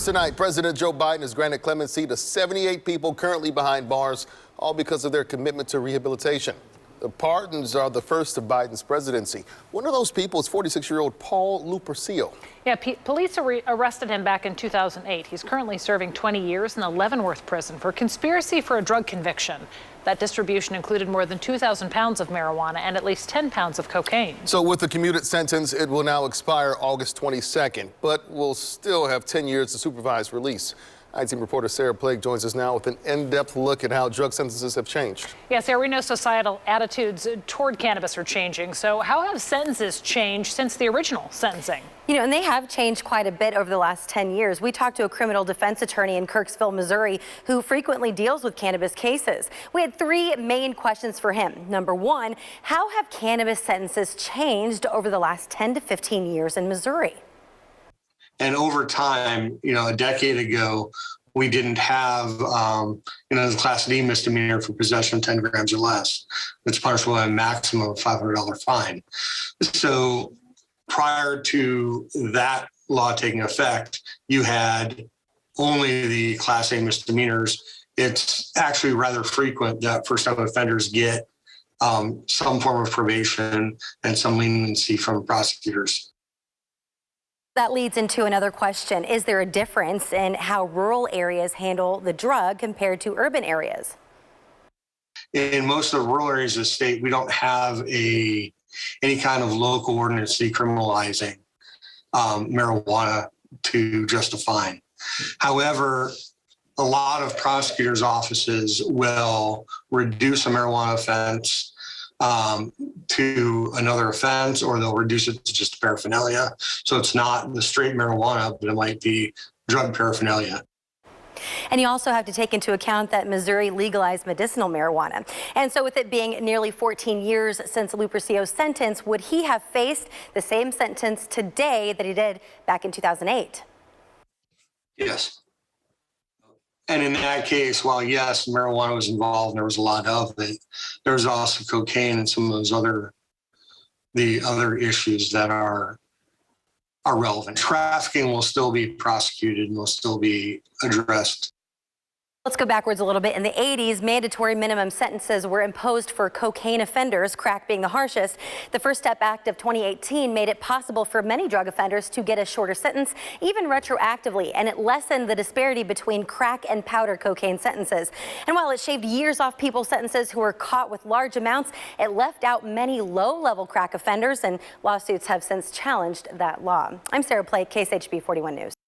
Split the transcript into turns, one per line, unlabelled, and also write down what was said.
First tonight, President Joe Biden has granted clemency to 78 people currently behind bars, all because of their commitment to rehabilitation. The pardons are the first of Biden's presidency. One of those people is 46-year-old Paul Lupercio.
Yeah, police arrested him back in 2008. He's currently serving 20 years in the Leavenworth prison for conspiracy for a drug conviction. That distribution included more than 2,000 pounds of marijuana and at least 10 pounds of cocaine.
So with the commuted sentence, it will now expire August 22nd, but will still have 10 years of supervised release. I-Team reporter Sarah Plague joins us now with an in-depth look at how drug sentences have changed.
Yeah, Sarah, we know societal attitudes toward cannabis are changing. So how have sentences changed since the original sentencing?
You know, and they have changed quite a bit over the last 10 years. We talked to a criminal defense attorney in Kirksville, Missouri, who frequently deals with cannabis cases. We had three main questions for him. Number one, how have cannabis sentences changed over the last 10 to 15 years in Missouri?
And over time, a decade ago, we didn't have, the Class D misdemeanor for possession of 10 grams or less. It's punishable by a maximum of $500 fine. So prior to that law taking effect, you had only the Class A misdemeanors. It's actually rather frequent that first-time offenders get some form of probation and some leniency from prosecutors.
That leads into another question. Is there a difference in how rural areas handle the drug compared to urban areas?
In most of the rural areas of the state, we don't have any kind of local ordinance decriminalizing marijuana to just a fine. However, a lot of prosecutors' offices will reduce a marijuana offense to another offense, or they'll reduce it to just paraphernalia. So it's not the straight marijuana, but it might be drug paraphernalia.
And you also have to take into account that Missouri legalized medicinal marijuana. And so with it being nearly 14 years since Lupercio's sentence, would he have faced the same sentence today that he did back in 2008?
Yes. And in that case, while yes, marijuana was involved and there was a lot of it, there was also cocaine and some of those other issues that are relevant. Trafficking will still be prosecuted and will still be addressed.
Let's go backwards a little bit. In the 80s, mandatory minimum sentences were imposed for cocaine offenders, crack being the harshest. The First Step Act of 2018 made it possible for many drug offenders to get a shorter sentence, even retroactively, and it lessened the disparity between crack and powder cocaine sentences. And while it shaved years off people's sentences who were caught with large amounts, it left out many low-level crack offenders, and lawsuits have since challenged that law. I'm Sarah Plague, KSHB 41 News.